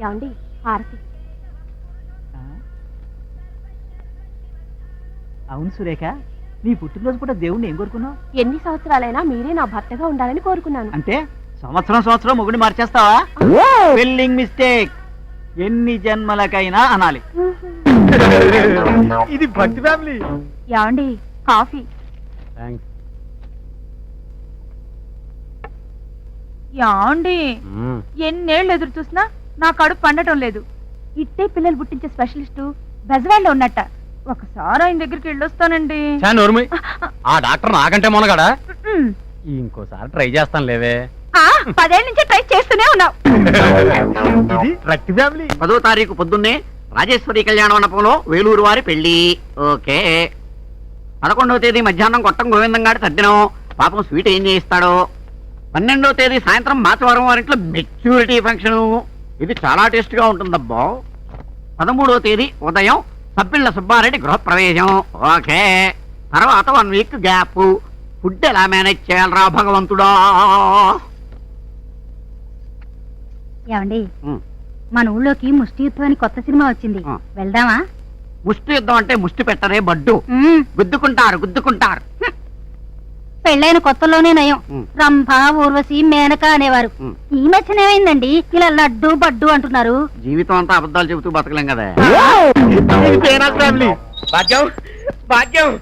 ఏమండి హారతి. అవును సురేఖ, నీ పుట్టినరోజు కూడా దేవుణ్ణి ఏం కోరుకున్నావు? ఎన్ని సంవత్సరాలైనా మీరే నా భర్తగా ఉండాలని కోరుకున్నాను. అంటే సంవత్సరం మొగుడిని మార్చేస్తావా? Spelling mistake. ఎన్ని జన్మలకైనా అనాలి. ఇది భక్తి ఫ్యామిలీ. ఏమండి కాఫీ. యాండి ఎన్నేళ్ళు ఎదురు చూసినా నా కడుపు పండటం లేదు. ఇట్టే పిల్లలు పుట్టించే స్పెషలిస్టు బెజవాడలో ఉన్నట్ట. ఒకసారి ఆయన దగ్గరికి వెళ్ళొస్తానండి. ఆ డాక్టర్ నాకంటే మొనగాడా? ఇంకోసారి ట్రై చేస్తాను లేవే. 10 ఏళ్ళ నుంచి ట్రై చేస్తూనే ఉన్నావు. ఇది భక్తి ఫ్యామిలీ. 10వ తారీఖు పొద్దున్నే రాజేశ్వరి కళ్యాణ మండపంలో వేలూరు వారి పెళ్లి. ఓకే. 11వ తేదీ మధ్యాహ్నం కొట్టం గోవిందం గారి తద్దినం. పాపం స్వీట్ ఏం చేయిస్తాడో. 12వ తేదీ సాయంత్రం మాచవరం వారింట్లో మెచ్యూరిటీ ఫంక్షన్. ఇది చాలా టేస్ట్ గా ఉంటుందబ్బా. 13వ తేదీ ఉదయం సబ్బిళ్ళ సుబ్బారెడ్డి గృహప్రవేశం. ఓకే. తర్వాత 1 వీక్ గ్యాప్. ఫుడ్ ఎలా మేనేజ్ చేయాలరా భగవంతుడా? ఏమండి మన ఊళ్ళోకి ముష్టి యుద్ధం అని కొత్త సినిమా వచ్చింది, వెళ్దామా? ముష్టి యుద్ధం అంటే ముష్టి పెట్టరే బడ్డు. గుద్దుకుంటారు. పెళ్ళైన కొత్తలోనే నయం. రంభ, ఊర్వశి, మేనక అనేవారు. ఈ మధ్యన ఏమైందండి ఇలా లడ్డు బడ్డు అంటున్నారు? జీవితం అంతా అబద్ధాలు చెబుతూ బతకలేం కదా. భాగ్యం,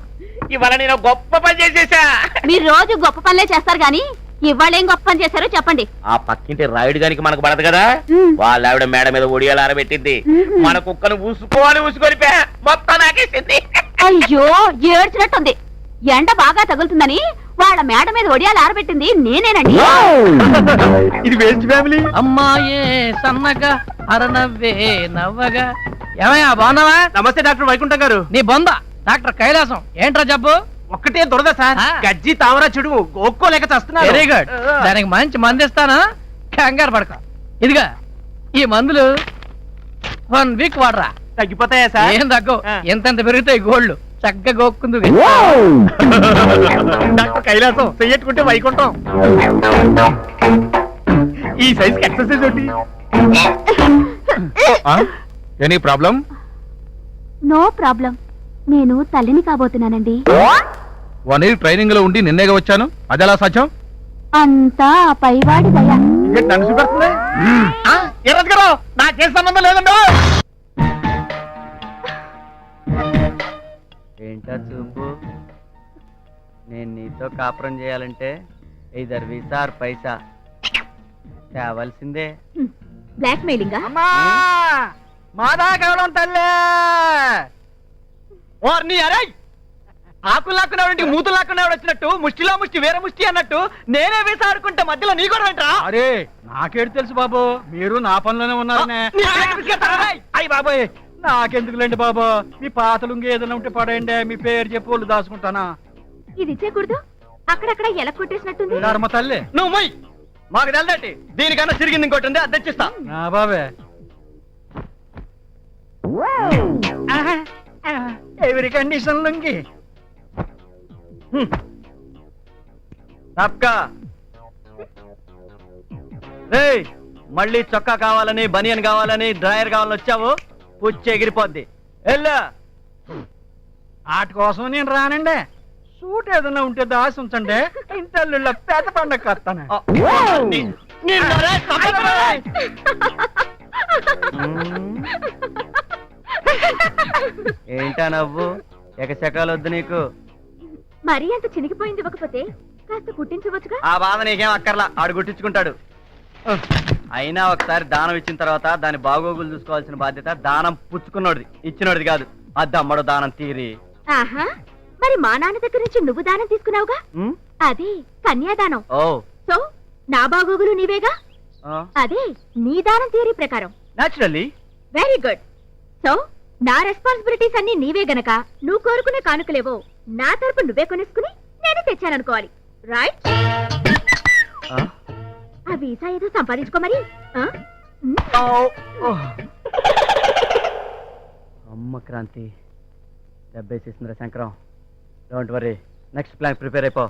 ఇవాళ నేను గొప్ప పని చేసేసా. మీరు రోజు గొప్ప పనులే చేస్తారు గాని ఇవాళ ఏం గొప్ప పని చేశారో చెప్పండి. ఆ పక్కింటి రాయుడు గారికి మనకు పడదు కదా, వాళ్ళ ఆవిడ మేడ మీద ఒడియాలు ఆరబెట్టింది. మన కుక్కను ఊసుకొని మొత్తం నాకేసింది. అయ్యో ఏడ్చినట్టుంది. ఎండ బాగా తగులుతుందని వాళ్ళ మేడ మీద ఒడియాలు ఆరబెట్టింది నేనేనండి. ఇది వేస్ట్ ఫ్యామిలీ. అమ్మాయే సన్నగా అరనవ్వే నవ్వగా. ఏమయ్యా బాగున్నావా? నమస్తే డాక్టర్ వైకుంఠం గారు. నీ బొంద డాక్టర్ కైలాసం. ఏంట్రా జబ్బు? ఒక్కటే దురద సార్. గజ్జి తావరా చెడు ఒక్కోలేక చేస్తున్నా. Very good. దానికి మంచి మందు ఇస్తాను, కంగారు పడక. ఇదిగా ఈ మందులు 1 వీక్ వాడరా, తగ్గిపోతాయా సార్? ఏం తగ్గవు. ఎంతెంత పెరుగుతాయి గోళ్ళు. చక్కగా గోక్కుందు. డాక్టర్ కైలాసం చెయ్యట్టుకుంటే వైకుంఠం. ఈ సైజ్ ఎక్సర్సైజ్ ఒకటి. Any problem? No problem. నేను తల్లిని కాబోతున్నానండి. 1 year ట్రైనింగ్ లో ఉండి నిన్నేగా వచ్చాను. అదెలా సాధ్యం? అంతా ఆ పైవాడి దయ. నన్ను చూపెడుతుంది. నాకే సంబంధం లేదండి. ఏంటా చూపు? నేను నీతో కాపురం చేయాలంటే ఇద్దరు వీసా ఆర్ పైసా తేవాల్సిందే. బ్లాక్ మెయిలింగా? అమ్మా మాదా కేవలం తల్లే. అరే ఆకులు లాక్కున్నాడు, మూతులు లాక్కున్నాడు వచ్చినట్టు ముష్టిలో ముష్టి వేరే ముష్టి అన్నట్టు నేనే వేసి ఆడుకుంటే మధ్యలో నీ కూడా ఏంట్రా? అరే నాకేడు తెలుసు బాబు, మీరు నా పనిలోనే ఉన్నారనే. అయ్యి బాబోయ్, నాకెందుకులేండి బాబు, మీ పాతలుంగి ఏదైనా ఉంటే పడేయండి. మీ పేరు చెప్పి వాళ్ళు దాచుకుంటానా? ఇది ఇచ్చేకూడదు. అక్కడక్కడ ఎలా కొట్టేసినట్టుంది. ధర్మ తల్లి నువ్వు మొయ్. మాకు తెలదటి దీనికన్నా తిరిగింది ఇంకోటి ఉంది, అది తెచ్చిస్తా. నా బాబే ఎవరి కండిషన్ లుంగి తప్పకా. రేయ్ మళ్ళీ చొక్కా కావాలని, బనియన్ కావాలని, డ్రాయర్ కావాలని వచ్చావు, పుచ్చి ఎగిరిపోద్ది. ఎల్లా వాటి కోసం నేను రానండి. సూట్ ఏదైనా ఉంటే దాసి ఉంచండి. ఇంటల్లుళ్ళ పేద పండగ వస్తాను. ఏంటా నవ్వు? ఎకశకాలు వద్దు నీకు. మరీ అంత చినిగిపోయింది ఇవ్వకపోతే కాస్త కుట్టించవచ్చుగా. ఆ బాధ నీకేం అక్కర్లా, ఆడు గుట్టించుకుంటాడు. అయినా ఒకసారి దానం ఇచ్చిన తర్వాత దాని బాగోగులు చూసుకోవాల్సిన బాధ్యత దానం పుచ్చుకున్నోడిది, ఇచ్చినోడిది కాదు. అది అమ్మడు దానం తీరి. ఆహా, మరి మా నాన్న దగ్గర నుంచి నువ్వు దానం తీసుకున్నావుగా, అది కన్యాదానం. ఓ సో నా బాగోగులు నీవేగా, అదే నీ దానం థియరీ ప్రకారం. నాచురల్లీ. Very good. సో నా రెస్పాన్సిబిలిటీస్ అన్ని నీవే గనక నువ్వు కోరుకునే కానుకలేవో నా తరపు నువ్వే కొనేసుకుని నేను తెచ్చాననుకోవాలి. రైట్? ఆ వీసా ఏదో సంపాదించుకో మరి. అమ్మ క్రాంతి దెబ్బేసేసిందిరా Shankaram. Don't worry, next plan prepare అయిపో.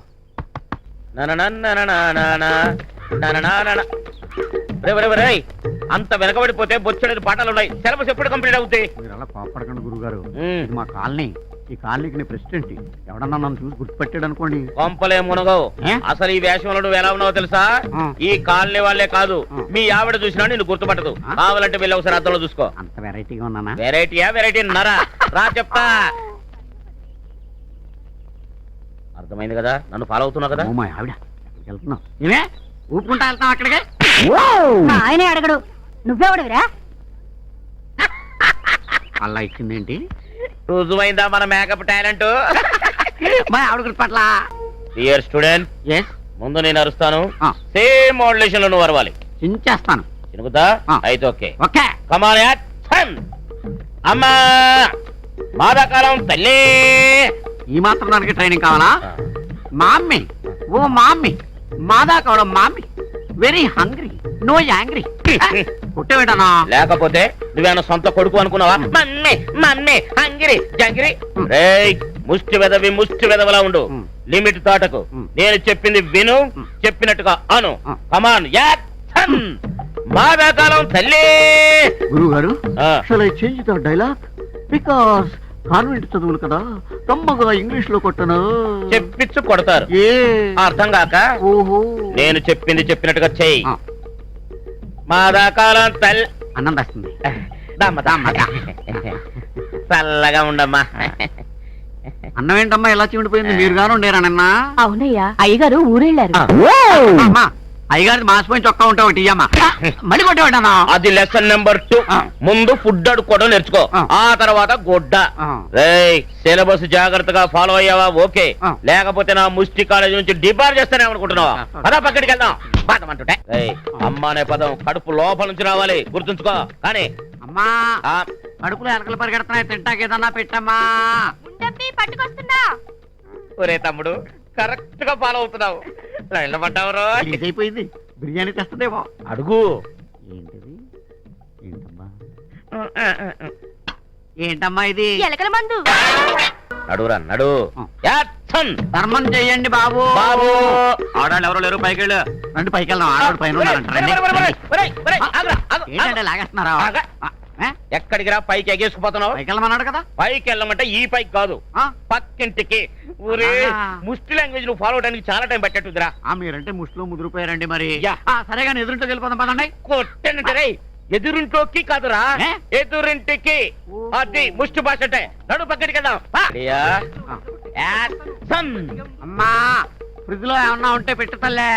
అంత వెనకబడిపోతే బొచ్చడేది పాఠాలు ఉన్నాయి. సిలబస్ ఎప్పుడు కంప్లీట్ అవుతాయి? మీరు అలా కోపడకండి గురుగారు. ఇది మా కాలనీ. ఈ కాలనీకి నేను ప్రెసిడెంట్. ఎవడన్నా నన్ను చూసి గుర్తుపెట్టాడు అనుకోండి, కొంపలే మునగవు. ఏ? అసలు ఈ వేషంలో నువ్వు ఎలా ఉన్నావో తెలుసా? ఆ. ఈ కాలనీ వాళ్ళే కాదు, ఆ. మీ ఆవిడ చూసినా నిన్ను గుర్తుపట్టదు. ఆ. కావాలంటే వెళ్ళి ఒకసారి అద్దంలో చూసుకో. అంత వెరైటీగా ఉన్నానా? వెరైటీ నరా రా చెప్తా. అర్థమైంది కదా, నన్ను ఫాలో అవుతున్నావు కదా? ఓ మా ఆవిడ, ఎక్కడికి వెళ్తున్నావు? ఏమే ఊపుకుంటా వెళ్తాం అక్కడికి? ఆయనే అడగడు, నువ్వెవడవిరా? అలా ఇచ్చిందేంటి? రుజువైందా మన మేకప్ టాలెంట్? మా ఆవిడ గుర్తుపట్ల. డియర్ స్టూడెంట్, ఎస్, ముందు నేను అరుస్తాను, ఆ. సేమ్ మోడ్యులేషన్ లో నువ్వు అరవాలి. చించేస్తాను. చినుకుతా? ఆ. అయితే ఓకే. ఓకే. కమాన్ యాక్షన్. అమ్మా మాదాకాలం తల్లి. ఈ మాత్రం దానికి ట్రైనింగ్ కావాలా? మామ్మీ, ఓ మామ్మీ, మాదా కావడం mummy, very hungry, no angry. పుట్టేవేటనా? లేకపోతే నువ్వేనా సొంత కొడుకు అనుకున్నావా? మమ్మీ మమ్మీ హంగిరి జంగిరి. రేయ్ ముష్టి వెదవలా ఉండు. మ్. లిమిట్ దాటకు. మ్. నేను చెప్పింది విను, చెప్పినట్టుగా అను. ఆ. కమాన్ యాక్షన్. మాదాకాలం తల్లి. గురువు గారు, ఆ. Shall I change the dialogue? Because convent చదువులు కదా, కమ్మగా ఇంగ్లీష్ లో కొట్టను. చెప్పించు కొడతారు. ఏ అర్థం కాక ఓహో, నేను చెప్పింది చెప్పినట్టుగా చెయ్యి. ఆ. మాదాకాలం తల్లి. అన్నం వస్తుంది. దమ్మగా చల్లగా ఉండమ్మా. అన్నం ఏంటమ్మా ఇలా చిమిడిపోయింది? మీరు గాను ఉండేరా నిన్న? అవునయ్యా, అయ్యగారు ఊరెళ్ళారు. అమ్మా, అయ్యగారి మాసిపోయిన చొక్కా ఉంటా ఒకటి ఇయ్యమ్మా. మళ్ళీ కొట్టేవాడన్నా? అది లెసన్ నెంబర్ 2. ఆ. ముందు ఫుడ్ అడుక్కోవడం నేర్చుకో, ఆ. ఆ తర్వాత గొడ్డ. ఆ. రేయ్ సిలబస్ జాగ్రత్తగా ఫాలో అయ్యావా? ఓకే. ఆ. లేకపోతే నా ముష్టి కాలేజ్ నుంచి డిబార్ చేస్తానే అనుకుంటున్నావా? ఆ. పదా పక్కడికి వెళ్దాం. బాధమంటుంటే అమ్మ అనే పదం కడుపు లోపల నుంచి రావాలి, గుర్తుంచుకో. కానీ అమ్మా, ఆ, కడుపులో ఎలకలు పరిగెడుతున్నాయి, తింటాకేదన్నా పెట్టమ్మా. పట్టుకొస్తున్నా. ఒరే తమ్ముడు, కరెక్ట్ గా ఫాలో అవుతున్నావు. వెళ్ళమంటావు? రిలీజ్ అయిపోయింది, బిర్యానీ తెస్తుందేమో. అడుగు. ఏంటిది? ఏంటమ్మా? ఏంటమ్మా ఇది? ఎలకల మందు. నడురా నడు. ఆ. యాక్షన్. ధర్మం చెయ్యండి బాబు. బాబు. ఆడాళ్ళు ఎవరో లేరు, పైకి వెళ్ళు. రండి పైకి వెళ్దాం. ఆడవాడు పైన ఉన్నారంట, రండి. ఏంటంటే లాగేస్తున్నారా? ఆగు. ఆ, ఏ? ఎక్కడికి రా, పైకి ఎగేసుకుపోతున్నావు? పైకి వెళ్ళమన్నాడు కదా. పైకి వెళ్ళమంటే ఈ పైకి కాదు, ఆ? పక్కింటికి. ఊరే ఆ. ముష్టి లాంగ్వేజ్ నువ్వు ఫాలో అవడానికి చాలా టైం పట్టేట్టుదిరా. ఆ, మీరంటే ముష్టిలో ముదిరిపోయారండి మరి. యా. ఆ, సరే కానీ ఎదురుంటో వెళ్ళిపోదాం పదండి. కొట్టనంటే రే, ఎదురింటోకి కాదురా, ఏ? ఎదురింటికి. ఓహో. అది ముష్టి భాష అంటే. నడు పక్కడికి వెళ్దాం. ప్రియా, ఆ. యాక్షన్. అమ్మా, ఫ్రిడ్జ్ లో ఏమన్నా ఉంటే పెట్టు తల్లే,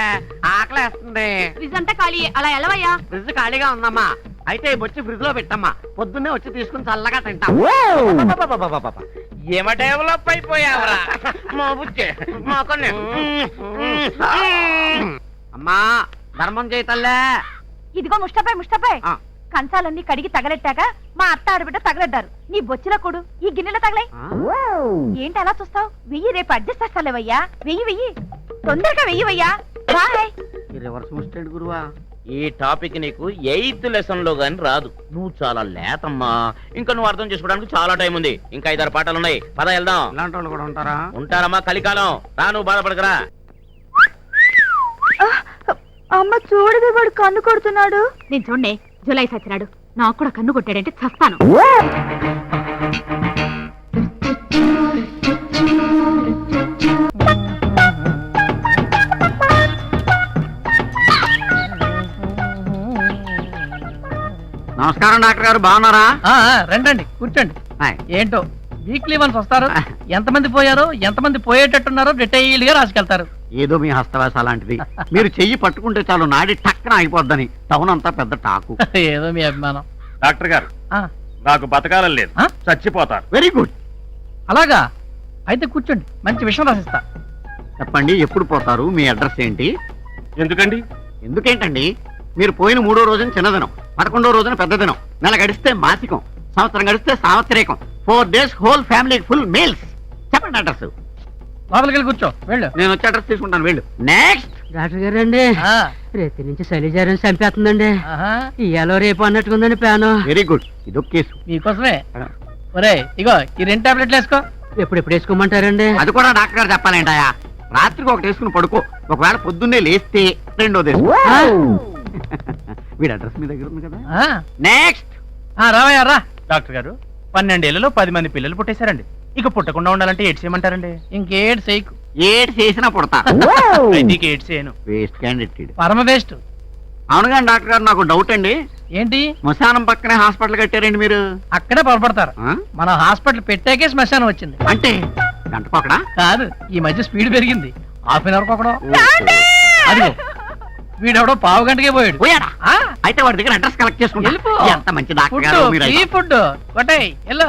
ఆకలేస్తుంది. ఫ్రిజ్ అంతా ఖాళీ, అలా ఎలవయ్యా. ఫ్రిడ్జ్ ఖాళీగా ఉందమ్మా. అయితే వచ్చి ఫ్రిడ్జ్ లో పెట్టమ్మా, పొద్దున్నే వచ్చి తీసుకుని చల్లగా తింటాం. ఏమ డెవలప్ అయిపోయావరా మా బుచ్చే, మా కన్నే. అమ్మా, ధర్మం చేయి తల్లే. ఇదిగో ముష్టపై ఆ. కంచాలన్నీ కడిగి తగలెట్టాక మా అత్త ఆడబిడ్డ తగలడ్డారు. నీ బొచ్చుల కొడు ఈ గిన్నెలో తగలై. ఆ? ఏంటి అలా చూస్తావు? వెయ్యి, రేపు అడ్జస్ట్ చేస్తాలేవయ్యా. వెయ్యి తొందరగా వెయ్యవయ్యా. బాయ్. ఈ రివర్స్ ముస్టేడ్ గురువా. ఈ టాపిక్ నీకు 8th లెసన్ లో గాని రాదు. నువ్వు చాలా లేతమ్మా. ఇంకా నువ్వు అర్థం చేసుకోవడానికి చాలా టైం ఉంది. ఇంకా 5-6 పాఠాలు ఉన్నాయి. పద వెళ్దాం. ఇలాంటి వాళ్ళు కూడా ఉంటారా? ఉంటారమ్మా, కలికాలం. రా, నువ్వు బాధపడకరా. అమ్మ చూడవే, వాడు కన్ను కొడుతున్నాడు. నేను చూడండి, జులై సచ్చినాడు. నాకు కూడా కన్ను కొట్టాడంటే చస్తాను. నమస్కారం డాక్టర్ గారు, బాగున్నారా? రండి కూర్చోండి. హాయ్. ఏంటో వీక్లీ వన్స్ వస్తారు, ఎంతమంది పోయారో ఎంతమంది పోయేటట్టున్నారో డీటెయిల్ గా రాసుకెళ్తారు. ఏదో మీ హస్తవాస లాంటిది. మీరు చెయ్యి పట్టుకుంటే చాలు నాడి టక్కన అయిపోద్దని టౌన్ అంతా పెద్ద టాకు. ఏదో మీ అభిమానం. డాక్టర్ గారు, ఆ, నాకు బతకాలని లేదు, ఆ? చచ్చిపోతారు. Very good. అలాగా అయితే కూర్చోండి, మంచి విషయం రాసిస్తా. చెప్పండి, ఎప్పుడు పోతారు? మీ అడ్రస్ ఏంటి? ఎందుకండి? ఎందుకేంటండి? మీరు పోయిన 3వ రోజున చిన్నదినం, 11వ రోజున పెద్ద దినం, నెల గడిస్తే మాసికం, సంవత్సరం గడిస్తే సావత్రికం, 4 days whole family full meals. చెప్పండి అడ్రస్. లోపలికి వెళ్ళి కూర్చో, వెళ్ళు. నేను వచ్చి అడ్రస్ తీసుకుంటాను, వెళ్ళు. నెక్స్ట్. డాక్టర్ గారు అండి, ఆ, రేతి నుంచి శైలిజారం చంపేస్తుందండి. ఆహా, ఇయ్యాలో రేపు అన్నట్టుకుందండి ప్లాను. వెరీ గుడ్, ఇదొక కేసు. మీకోసమే. ఒరే ఇగో ఈ 2 టాబ్లెట్లు వేసుకో. ఎప్పుడెప్పుడు వేసుకోమంటారండి? అది కూడా డాక్టర్ గారు చెప్పాలేంటాయా? రాత్రికి ఒకటి వేసుకుని పడుకో, ఒకవేళ పొద్దున్నే లేస్తే రెండోది వేసుకో. వీడి అడ్రస్ మీ దగ్గర ఉంది కదా. ఆ, నెక్స్ట్. ఆ, రావయ్యా రా. డాక్టర్ గారు 12 ఏళ్లలో 10 మంది పిల్లలు పుట్టేశారండి. ఇక పుట్టకుండా ఉండాలంటే ఏడ్ చేయమంటారండి? ఇంకేడు చేయకు. ఏడు చేసినా పుడతా. అయితే ఇక ఏడ్ చేయను. Waste candidate. పరమ వేస్ట్. అవును కానీ డాక్టర్ గారు నాకు డౌట్ అండి. ఏంటి? శ్మశానం పక్కనే హాస్పిటల్ కట్టారండి మీరు. అక్కడే పొరపడతారు. ఆ? మన హాస్పిటల్ పెట్టాకే శ్మశానం వచ్చింది. అంటే గంటకొకడా? కాదు, ఈ మధ్య స్పీడ్ పెరిగింది. హాఫ్ అన్ అవర్ ఒకడో. అదిగో వీడెవడో పావు గంటకే పోయాడు. పోయాడా? ఆ, అయితే వాడి దగ్గర అడ్రస్ కలెక్ట్ చేసుకుంటా. వెళ్ళిపో. ఎంత మంచి డాక్టర్ ఫుడ్ గారు మీరు. ఫ్రీ ఫుడ్ కొట్టాయి. వెళ్ళు.